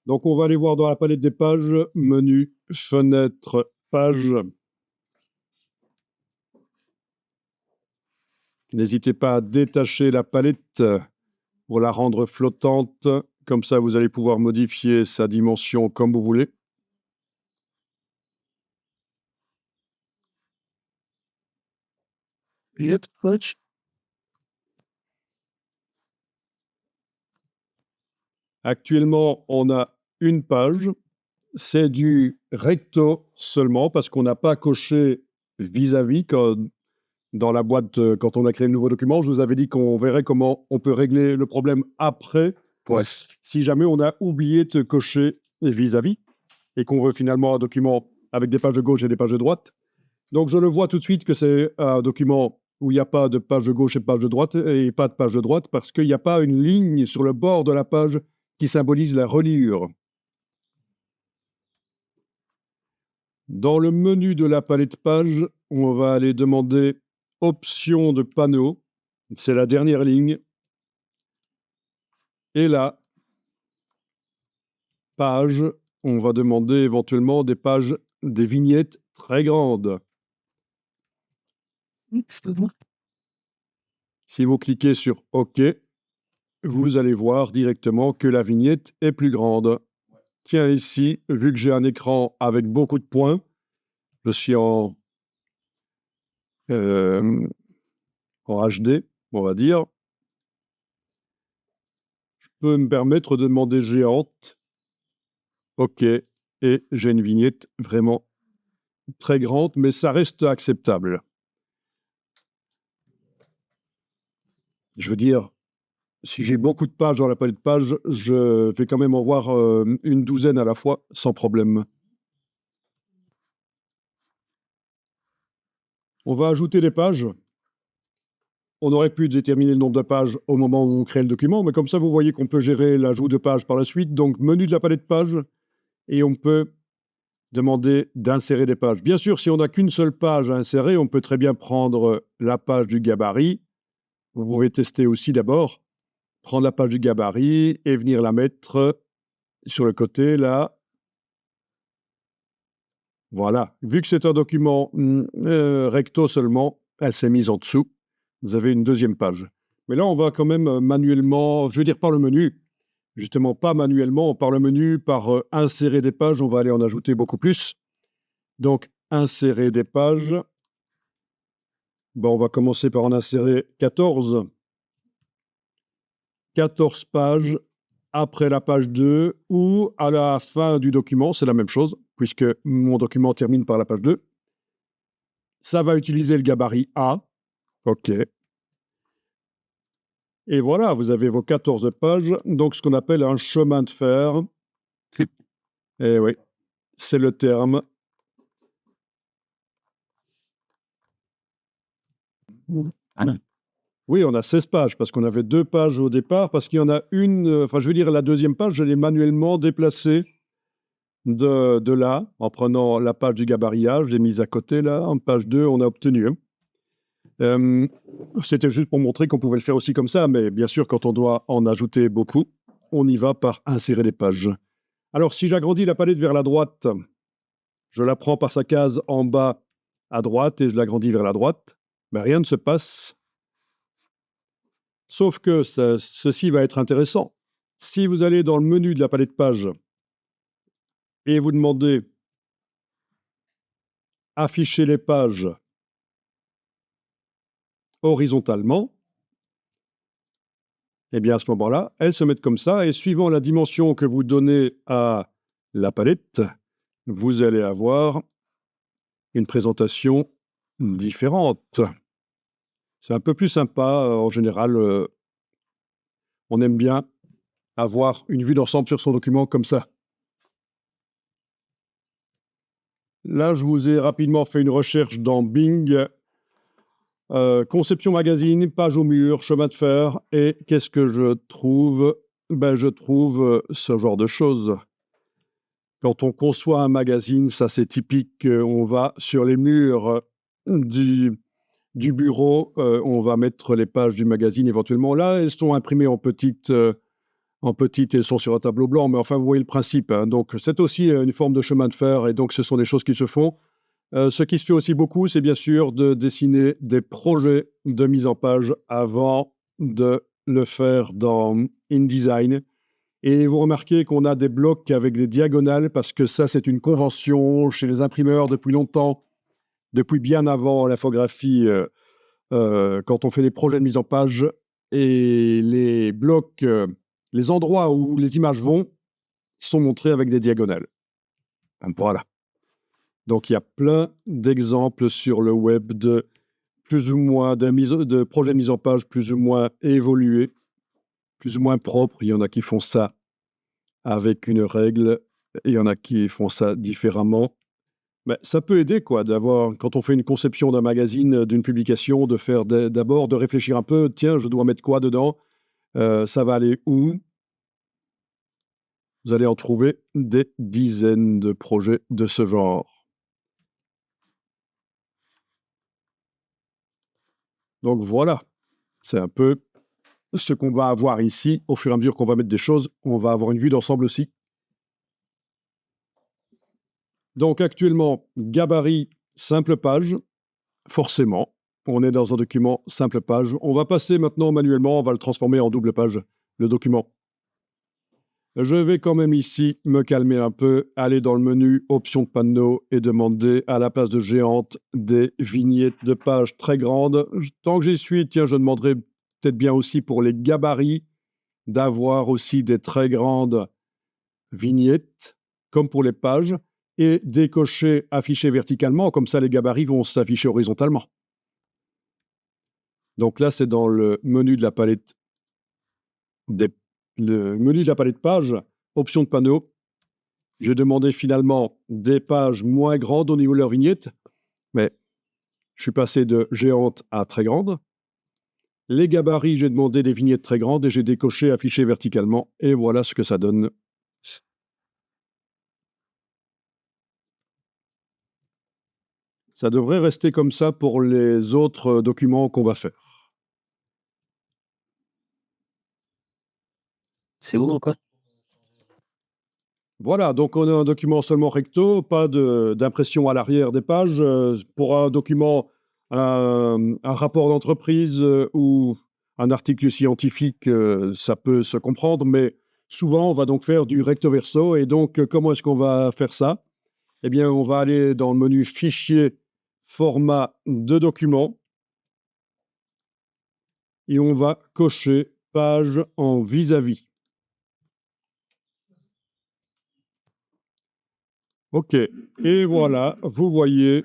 Donc, on va aller voir dans la palette des pages, menu, fenêtre, page. N'hésitez pas à détacher la palette pour la rendre flottante. Comme ça, vous allez pouvoir modifier sa dimension comme vous voulez. Actuellement, on a une page. C'est du recto seulement parce qu'on n'a pas coché vis-à-vis dans la boîte quand on a créé le nouveau document. Je vous avais dit qu'on verrait comment on peut régler le problème après, si jamais on a oublié de cocher vis-à-vis et qu'on veut finalement un document avec des pages de gauche et des pages de droite. Donc je le vois tout de suite que c'est un document où il n'y a pas de page de gauche et de page de droite et pas de page de droite parce qu'il n'y a pas une ligne sur le bord de la page qui symbolise la reliure. Dans le menu de la palette page, on va aller demander option de panneau. C'est la dernière ligne. Et là, page, on va demander éventuellement des pages, des vignettes très grandes. Si vous cliquez sur OK, vous allez voir directement que la vignette est plus grande. Tiens, ici, vu que j'ai un écran avec beaucoup de points, je suis en HD, on va dire, je peux me permettre de demander géante. OK, et j'ai une vignette vraiment très grande, mais ça reste acceptable. Je veux dire, si j'ai beaucoup de pages dans la palette de pages, je vais quand même en voir une douzaine à la fois, sans problème. On va ajouter des pages. On aurait pu déterminer le nombre de pages au moment où on crée le document, mais comme ça, vous voyez qu'on peut gérer l'ajout de pages par la suite. Donc, menu de la palette de pages, et on peut demander d'insérer des pages. Bien sûr, si on n'a qu'une seule page à insérer, on peut très bien prendre la page du gabarit. Vous pouvez tester aussi d'abord, prendre la page du gabarit et venir la mettre sur le côté, là. Voilà. Vu que c'est un document recto seulement, elle s'est mise en dessous. Vous avez une deuxième page. Mais là, on va quand même manuellement, je veux dire par le menu, justement pas manuellement, par le menu, par insérer des pages, on va aller en ajouter beaucoup plus. Donc, insérer des pages. Bon, on va commencer par en insérer 14. 14 pages après la page 2 ou à la fin du document, c'est la même chose, puisque mon document termine par la page 2. Ça va utiliser le gabarit A. OK. Et voilà, vous avez vos 14 pages, donc ce qu'on appelle un chemin de fer. Eh oui, c'est le terme. Oui, on a 16 pages, parce qu'on avait 2 pages au départ, parce qu'il y en a une, enfin je veux dire la deuxième page, je l'ai manuellement déplacée de là, en prenant la page du gabarit A, je l'ai mise à côté là, en page 2, on a obtenu. C'était juste pour montrer qu'on pouvait le faire aussi comme ça, mais bien sûr, quand on doit en ajouter beaucoup, on y va par insérer des pages. Alors, si j'agrandis la palette vers la droite, je la prends par sa case en bas à droite et je l'agrandis vers la droite, mais rien ne se passe. Sauf que ceci va être intéressant. Si vous allez dans le menu de la palette pages et vous demandez afficher les pages horizontalement, eh bien à ce moment-là, elles se mettent comme ça et suivant la dimension que vous donnez à la palette, vous allez avoir une présentation différente. C'est un peu plus sympa en général. On aime bien avoir une vue d'ensemble sur son document comme ça. Là, je vous ai rapidement fait une recherche dans Bing. Conception magazine, page au mur, chemin de fer. Et qu'est-ce que je trouve? Ben, je trouve ce genre de choses. Quand on conçoit un magazine, ça c'est typique, on va sur les murs du bureau, on va mettre les pages du magazine éventuellement. Là, elles sont imprimées en en petit et sont sur un tableau blanc, mais enfin, vous voyez le principe, hein. Donc, c'est aussi une forme de chemin de fer, et donc ce sont des choses qui se font. Ce qui se fait aussi beaucoup, c'est bien sûr de dessiner des projets de mise en page avant de le faire dans InDesign. Et vous remarquez qu'on a des blocs avec des diagonales parce que ça, c'est une convention chez les imprimeurs depuis longtemps, depuis bien avant l'infographie, quand on fait des projets de mise en page. Et les blocs, les endroits où les images vont sont montrés avec des diagonales. Voilà. Donc, il y a plein d'exemples sur le web de plus ou moins de projets de mise en page plus ou moins évolués, plus ou moins propres. Il y en a qui font ça avec une règle, et il y en a qui font ça différemment. Mais ça peut aider, quoi, d'avoir, quand on fait une conception d'un magazine, d'une publication, de faire d'abord, de réfléchir un peu, tiens, je dois mettre quoi dedans? Ça va aller où? Vous allez en trouver des dizaines de projets de ce genre. Donc voilà, c'est un peu ce qu'on va avoir ici. Au fur et à mesure qu'on va mettre des choses, on va avoir une vue d'ensemble aussi. Donc actuellement, gabarit, simple page, forcément. On est dans un document simple page. On va passer maintenant manuellement, on va le transformer en double page, le document. Je vais quand même ici me calmer un peu, aller dans le menu options de panneau et demander à la place de géante des vignettes de pages très grandes. Tant que j'y suis, tiens, je demanderai peut-être bien aussi pour les gabarits d'avoir aussi des très grandes vignettes, comme pour les pages, et décocher afficher verticalement, comme ça les gabarits vont s'afficher horizontalement. Donc là, c'est dans le menu de la palette le menu de la palette pages, options de panneau. J'ai demandé finalement des pages moins grandes au niveau de leur vignette, mais je suis passé de géante à très grande. Les gabarits, j'ai demandé des vignettes très grandes et j'ai décoché afficher verticalement, et voilà ce que ça donne. Ça devrait rester comme ça pour les autres documents qu'on va faire. C'est où encore? Voilà, donc on a un document seulement recto, pas d'impression à l'arrière des pages. Pour un document, un rapport d'entreprise ou un article scientifique, ça peut se comprendre, mais souvent on va donc faire du recto verso. Et donc, comment est-ce qu'on va faire ça? Eh bien, on va aller dans le menu Fichier, Format de document, et on va cocher Page en vis-à-vis. OK, et voilà, vous voyez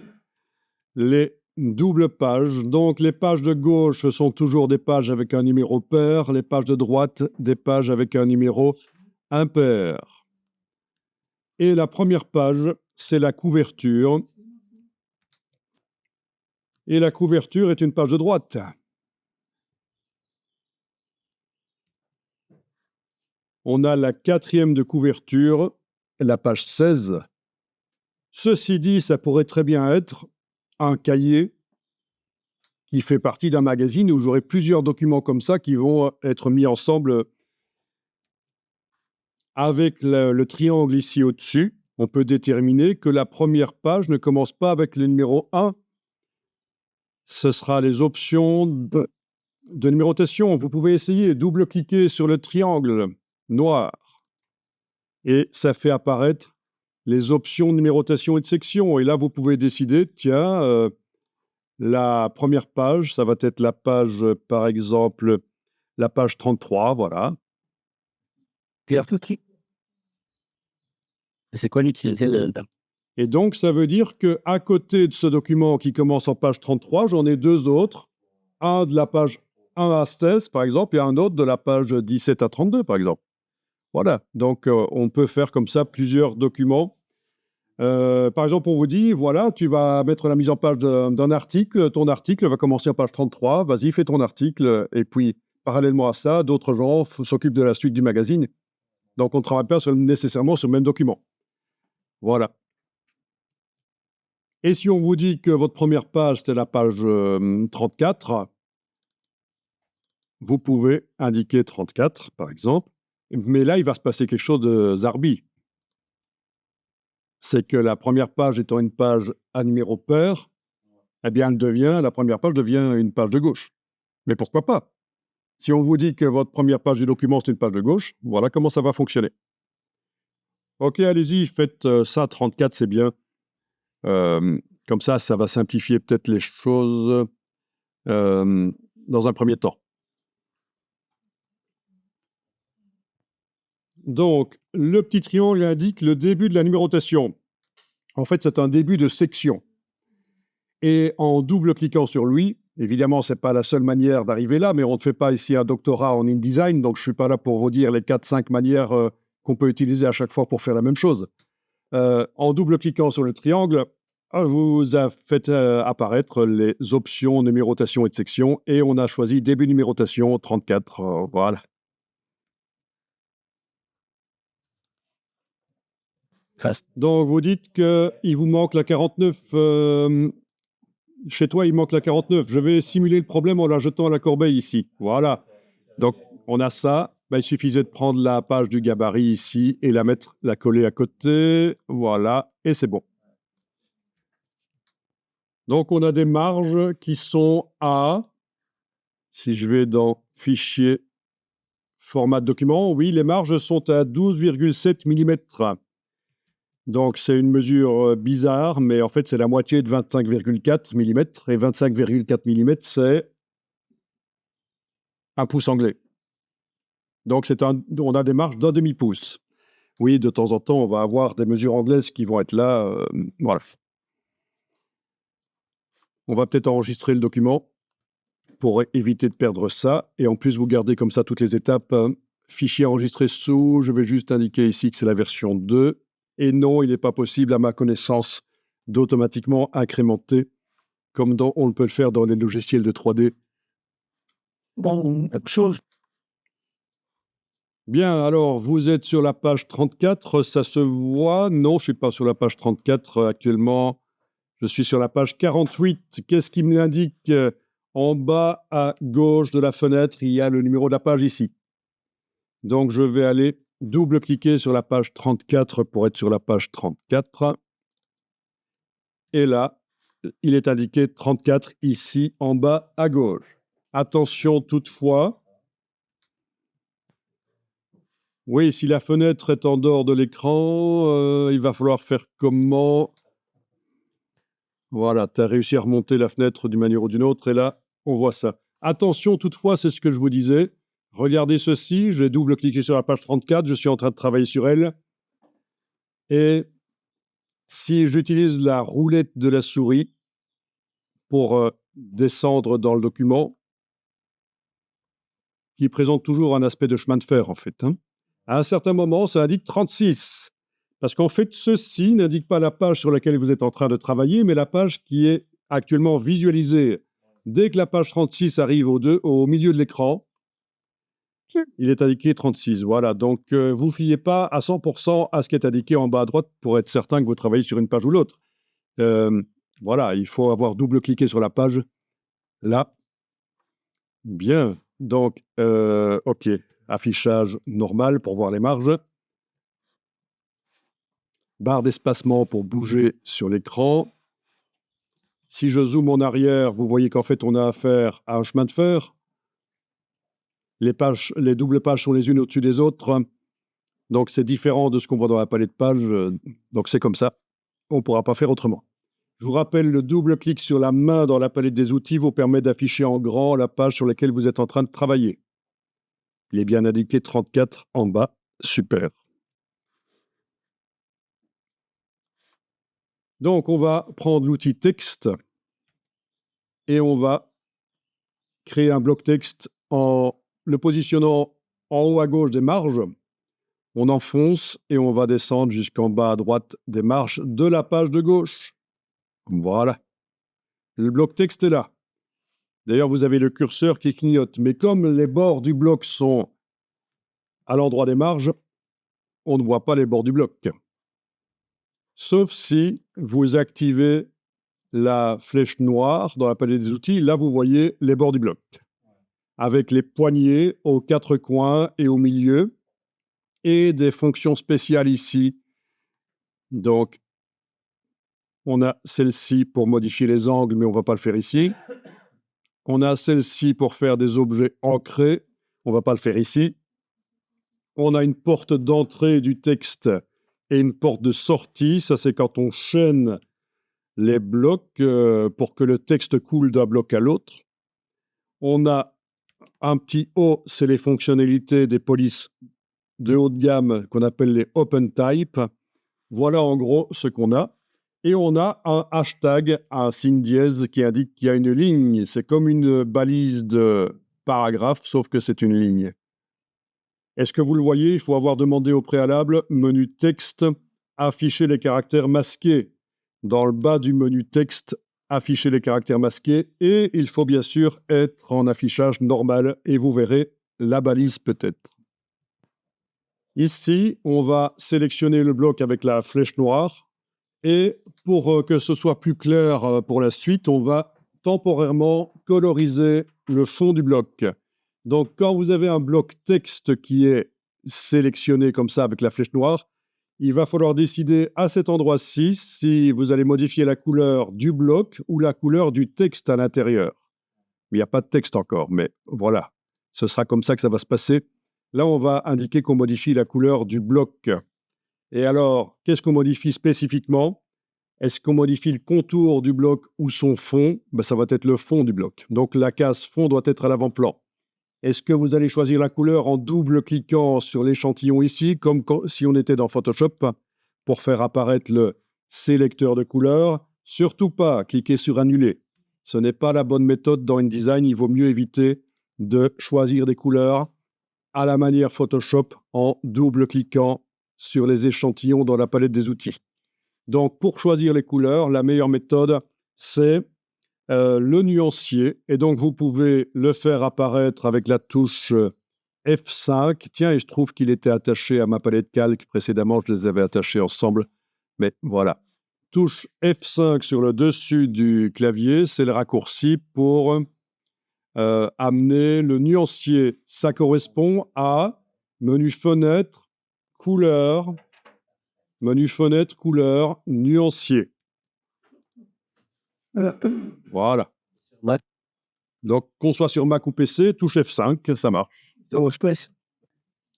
les doubles pages. Donc, les pages de gauche sont toujours des pages avec un numéro pair, les pages de droite, des pages avec un numéro impair. Et la première page, c'est la couverture. Et la couverture est une page de droite. On a la quatrième de couverture, la page 16. Ceci dit, ça pourrait très bien être un cahier qui fait partie d'un magazine où j'aurai plusieurs documents comme ça qui vont être mis ensemble avec le triangle ici au-dessus. On peut déterminer que la première page ne commence pas avec le numéro 1. Ce sera les options de numérotation. Vous pouvez essayer, double-cliquer sur le triangle noir et ça fait apparaître les options de numérotation et de section. Et là, vous pouvez décider, tiens, la première page, ça va être la page, par exemple, la page 33, voilà. C'est quoi l'utilité de... Et donc, ça veut dire qu'à côté de ce document qui commence en page 33, j'en ai deux autres. Un de la page 1 à 16, par exemple, et un autre de la page 17 à 32, par exemple. Voilà, donc on peut faire comme ça plusieurs documents. Par exemple, on vous dit, voilà, tu vas mettre la mise en page d'un article, ton article va commencer en page 33, vas-y, fais ton article, et puis, parallèlement à ça, d'autres gens s'occupent de la suite du magazine. Donc, on ne travaille pas nécessairement sur le même document. Voilà. Et si on vous dit que votre première page, c'est la page 34, vous pouvez indiquer 34, par exemple. Mais là, il va se passer quelque chose de zarbi. C'est que la première page étant une page à numéro pair, eh bien, la première page devient une page de gauche. Mais pourquoi pas? Si on vous dit que votre première page du document, c'est une page de gauche, voilà comment ça va fonctionner. Ok, allez-y, faites ça, 34, c'est bien. Comme ça va simplifier peut-être les choses dans un premier temps. Donc, le petit triangle indique le début de la numérotation. En fait, c'est un début de section. Et en double-cliquant sur lui, évidemment, ce n'est pas la seule manière d'arriver là, mais on ne fait pas ici un doctorat en InDesign, donc je ne suis pas là pour vous dire les 4-5 manières qu'on peut utiliser à chaque fois pour faire la même chose. En double-cliquant sur le triangle, vous faites apparaître les options numérotation et de section, et on a choisi début numérotation 34, voilà. Donc vous dites qu'il vous manque la 49. Chez toi, il manque la 49. Je vais simuler le problème en la jetant à la corbeille ici. Voilà. Donc on a ça. Il suffisait de prendre la page du gabarit ici et la coller à côté. Voilà. Et c'est bon. Donc on a des marges qui sont à... Si je vais dans Fichier, Format de document, oui, les marges sont à 12,7 mm. Donc, c'est une mesure bizarre, mais en fait, c'est la moitié de 25,4 mm. Et 25,4 mm, c'est un pouce anglais. Donc, on a des marges d'un demi-pouce. Oui, de temps en temps, on va avoir des mesures anglaises qui vont être là. Voilà. On va peut-être enregistrer le document pour éviter de perdre ça. Et en plus, vous gardez comme ça toutes les étapes. Fichier enregistré sous, je vais juste indiquer ici que c'est la version 2. Et non, il n'est pas possible, à ma connaissance, d'automatiquement incrémenter, comme on peut le faire dans les logiciels de 3D. Bon, quelque chose. Bien, alors, vous êtes sur la page 34, ça se voit? Non, je ne suis pas sur la page 34 actuellement. Je suis sur la page 48. Qu'est-ce qui me l'indique? En bas à gauche de la fenêtre, il y a le numéro de la page ici. Donc, je vais aller double-cliquer sur la page 34 pour être sur la page 34. Et là, il est indiqué 34 ici en bas à gauche. Attention toutefois. Oui, si la fenêtre est en dehors de l'écran, il va falloir faire comment? Voilà, tu as réussi à remonter la fenêtre d'une manière ou d'une autre, et là, on voit ça. Attention toutefois, c'est ce que je vous disais. Regardez ceci, je vais double-cliquer sur la page 34, je suis en train de travailler sur elle. Et si j'utilise la roulette de la souris pour descendre dans le document, qui présente toujours un aspect de chemin de fer, en fait. À un certain moment, ça indique 36. Parce qu'en fait, ceci n'indique pas la page sur laquelle vous êtes en train de travailler, mais la page qui est actuellement visualisée. Dès que la page 36 arrive au milieu de l'écran, il est indiqué 36. Voilà, donc vous ne fiez pas à 100% à ce qui est indiqué en bas à droite pour être certain que vous travaillez sur une page ou l'autre. Voilà, il faut avoir double-cliqué sur la page. Là. Bien. Donc, OK. Affichage normal pour voir les marges. Barre d'espacement pour bouger sur l'écran. Si je zoome en arrière, vous voyez qu'en fait, on a affaire à un chemin de fer. Les doubles pages sont les unes au-dessus des autres. Donc, c'est différent de ce qu'on voit dans la palette de pages. Donc, c'est comme ça. On ne pourra pas faire autrement. Je vous rappelle, le double-clic sur la main dans la palette des outils vous permet d'afficher en grand la page sur laquelle vous êtes en train de travailler. Il est bien indiqué 34 en bas. Super. Donc, on va prendre l'outil texte et on va créer un bloc texte en le positionnant en haut à gauche des marges. On enfonce et on va descendre jusqu'en bas à droite des marges de la page de gauche. Voilà. Le bloc texte est là. D'ailleurs, vous avez le curseur qui clignote. Mais comme les bords du bloc sont à l'endroit des marges, on ne voit pas les bords du bloc. Sauf si vous activez la flèche noire dans la palette des outils. Là, vous voyez les bords du bloc, avec les poignées aux quatre coins et au milieu. et des fonctions spéciales ici. Donc, on a celle-ci pour modifier les angles, mais on ne va pas le faire ici. On a celle-ci pour faire des objets ancrés, on ne va pas le faire ici. On a une porte d'entrée du texte et une porte de sortie. Ça, c'est quand on chaîne les blocs pour que le texte coule d'un bloc à l'autre. On a un petit O, c'est les fonctionnalités des polices de haut de gamme qu'on appelle les OpenType. Voilà en gros ce qu'on a. Et on a un hashtag, un signe dièse qui indique qu'il y a une ligne. C'est comme une balise de paragraphe, sauf que c'est une ligne. Est-ce que vous le voyez? Il faut avoir demandé au préalable, menu texte, afficher les caractères masqués. Dans le bas du menu texte, afficher les caractères masqués. Et il faut bien sûr être en affichage normal. Et vous verrez la balise peut-être. Ici, on va sélectionner le bloc avec la flèche noire. Et pour que ce soit plus clair pour la suite, on va temporairement coloriser le fond du bloc. Donc, quand vous avez un bloc texte qui est sélectionné comme ça avec la flèche noire, il va falloir décider à cet endroit-ci si vous allez modifier la couleur du bloc ou la couleur du texte à l'intérieur. Il n'y a pas de texte encore, mais voilà. Ce sera comme ça que ça va se passer. Là, on va indiquer qu'on modifie la couleur du bloc. Et alors, qu'est-ce qu'on modifie spécifiquement? Est-ce qu'on modifie le contour du bloc ou son fond? Ça va être le fond du bloc. Donc, la case fond doit être à l'avant-plan. Est-ce que vous allez choisir la couleur en double-cliquant sur l'échantillon ici, comme si on était dans Photoshop, pour faire apparaître le sélecteur de couleurs? Surtout pas cliquer sur Annuler. Ce n'est pas la bonne méthode dans InDesign. Il vaut mieux éviter de choisir des couleurs à la manière Photoshop en double-cliquant sur les échantillons dans la palette des outils. Donc, pour choisir les couleurs, la meilleure méthode, c'est le nuancier. Et donc, vous pouvez le faire apparaître avec la touche F5. Tiens, et je trouve qu'il était attaché à ma palette calque. Précédemment, je les avais attachés ensemble. Mais voilà. Touche F5 sur le dessus du clavier, c'est le raccourci pour amener le nuancier. Ça correspond à menu fenêtre, couleur, menu fenêtre, couleur, nuancier. Voilà. Ouais. Donc, qu'on soit sur Mac ou PC, touche F5, ça marche.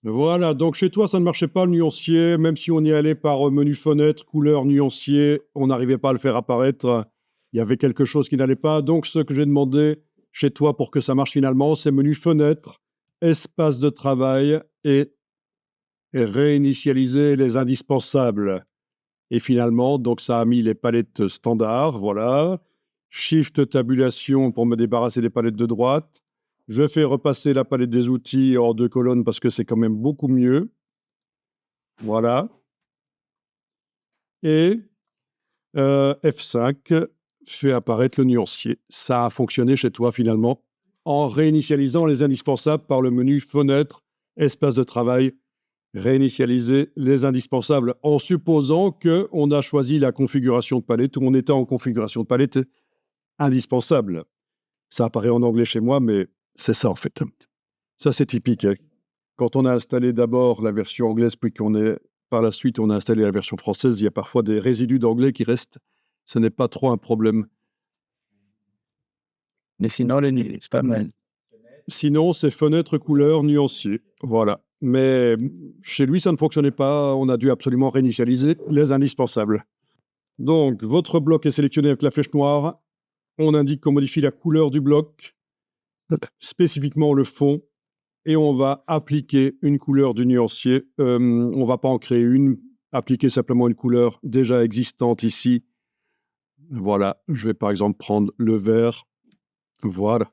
Voilà, donc chez toi, ça ne marchait pas le nuancier, même si on y allait par menu fenêtre, couleur, nuancier, on n'arrivait pas à le faire apparaître. Il y avait quelque chose qui n'allait pas. Donc, ce que j'ai demandé chez toi pour que ça marche finalement, c'est menu fenêtre, espace de travail et réinitialiser les indispensables. Et finalement, donc ça a mis les palettes standards, voilà. Shift tabulation pour me débarrasser des palettes de droite. Je fais repasser la palette des outils en 2 colonnes parce que c'est quand même beaucoup mieux. Voilà. Et F5 fait apparaître le nuancier. Ça a fonctionné chez toi finalement en réinitialisant les indispensables par le menu fenêtre, espace de travail, réinitialiser les indispensables en supposant qu'on a choisi la configuration de palette ou on était en configuration de palette indispensable. Ça apparaît en anglais chez moi, mais c'est ça en fait. Ça, c'est typique. Quand on a installé d'abord la version anglaise, puis par la suite, on a installé la version française, il y a parfois des résidus d'anglais qui restent. Ce n'est pas trop un problème. Mais sinon, c'est pas mal. Sinon, c'est fenêtre, couleur, nuancier. Voilà. Mais chez lui, ça ne fonctionnait pas. On a dû absolument réinitialiser les indispensables. Donc, votre bloc est sélectionné avec la flèche noire. On indique qu'on modifie la couleur du bloc, spécifiquement le fond, et on va appliquer une couleur du nuancier. On ne va pas en créer une, appliquer simplement une couleur déjà existante ici. Voilà, je vais par exemple prendre le vert. Voilà.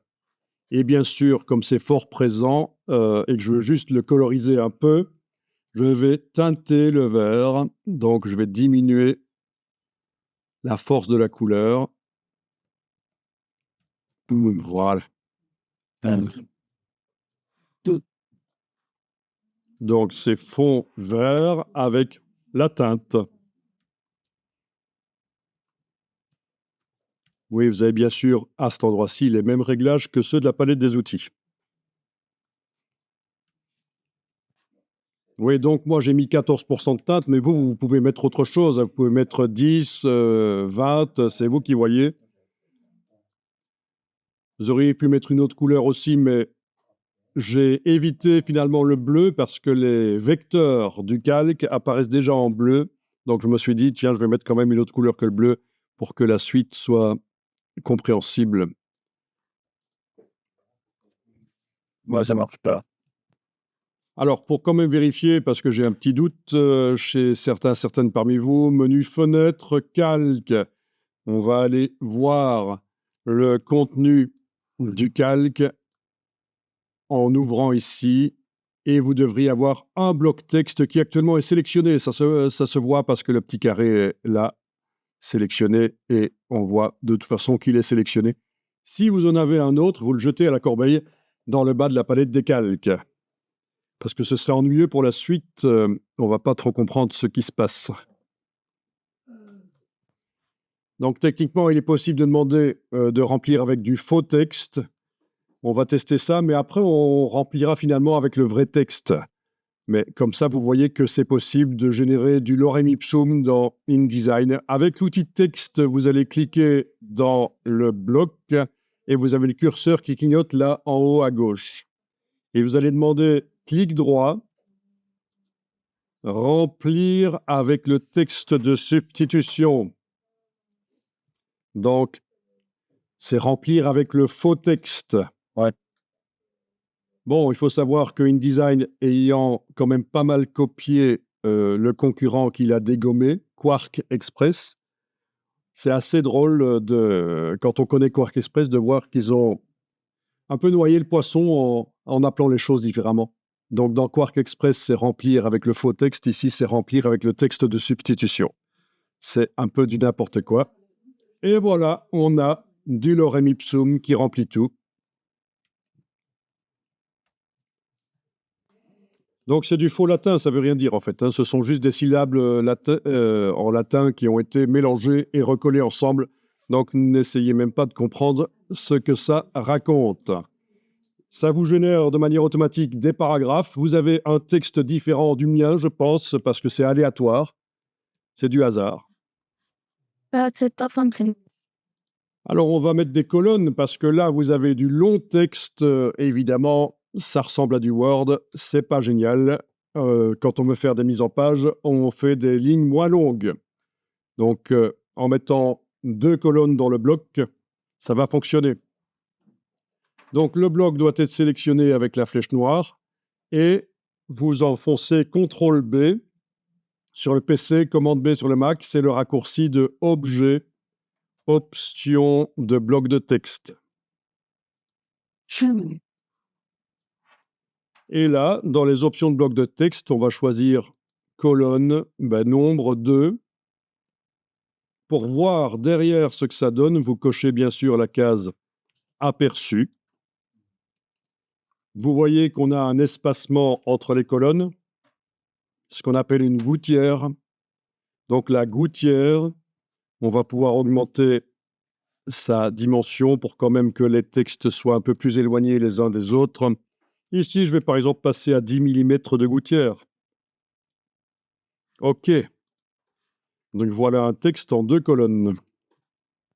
Et bien sûr, comme c'est fort présent et que je veux juste le coloriser un peu, je vais teinter le vert. Donc, je vais diminuer la force de la couleur. Voilà. Donc, c'est fond vert avec la teinte. Oui, vous avez bien sûr à cet endroit-ci les mêmes réglages que ceux de la palette des outils. Oui, donc moi j'ai mis 14% de teinte, mais vous pouvez mettre autre chose. Vous pouvez mettre 10, 20, c'est vous qui voyez. Vous auriez pu mettre une autre couleur aussi, mais j'ai évité finalement le bleu parce que les vecteurs du calque apparaissent déjà en bleu. Donc je me suis dit, tiens, je vais mettre quand même une autre couleur que le bleu pour que la suite soit compréhensible. Moi, ça marche pas. Alors, pour quand même vérifier, parce que j'ai un petit doute chez certaines parmi vous, menu fenêtre, calque, on va aller voir le contenu du calque en ouvrant ici, et vous devriez avoir un bloc texte qui actuellement est sélectionné. Ça se voit parce que le petit carré est là, sélectionné, et on voit de toute façon qu'il est sélectionné. Si vous en avez un autre, vous le jetez à la corbeille dans le bas de la palette des calques. Parce que ce serait ennuyeux pour la suite, on va pas trop comprendre ce qui se passe. Donc techniquement, il est possible de demander de remplir avec du faux texte. On va tester ça, mais après, on remplira finalement avec le vrai texte. Mais comme ça, vous voyez que c'est possible de générer du lorem ipsum dans InDesign. Avec l'outil de texte, vous allez cliquer dans le bloc et vous avez le curseur qui clignote là en haut à gauche. Et vous allez demander clic droit, remplir avec le texte de substitution. Donc, c'est remplir avec le faux texte. Ouais. Bon, il faut savoir que InDesign, ayant quand même pas mal copié le concurrent qu'il a dégommé, Quark Express, c'est assez drôle quand on connaît Quark Express, de voir qu'ils ont un peu noyé le poisson en appelant les choses différemment. Donc, dans Quark Express, c'est remplir avec le faux texte. Ici, c'est remplir avec le texte de substitution. C'est un peu du n'importe quoi. Et voilà, on a du lorem ipsum qui remplit tout. Donc c'est du faux latin, ça veut rien dire en fait, hein. Ce sont juste des syllabes en latin qui ont été mélangées et recollées ensemble. Donc n'essayez même pas de comprendre ce que ça raconte. Ça vous génère de manière automatique des paragraphes. Vous avez un texte différent du mien, je pense, parce que c'est aléatoire. C'est du hasard. C'est pas fonctionné. Alors on va mettre des colonnes parce que là vous avez du long texte, évidemment, ça ressemble à du Word, c'est pas génial. Quand on veut faire des mises en page, on fait des lignes moins longues. Donc en mettant 2 colonnes dans le bloc, ça va fonctionner. Donc le bloc doit être sélectionné avec la flèche noire et vous enfoncez CTRL B sur le PC, commande B sur le Mac, c'est le raccourci de objet, option de bloc de texte. Et là, dans les options de bloc de texte, on va choisir colonne, nombre 2. Pour voir derrière ce que ça donne, vous cochez bien sûr la case aperçu. Vous voyez qu'on a un espacement entre les colonnes, ce qu'on appelle une gouttière. Donc la gouttière, on va pouvoir augmenter sa dimension pour quand même que les textes soient un peu plus éloignés les uns des autres. Ici, je vais par exemple passer à 10 mm de gouttière. OK. Donc voilà un texte en 2 colonnes.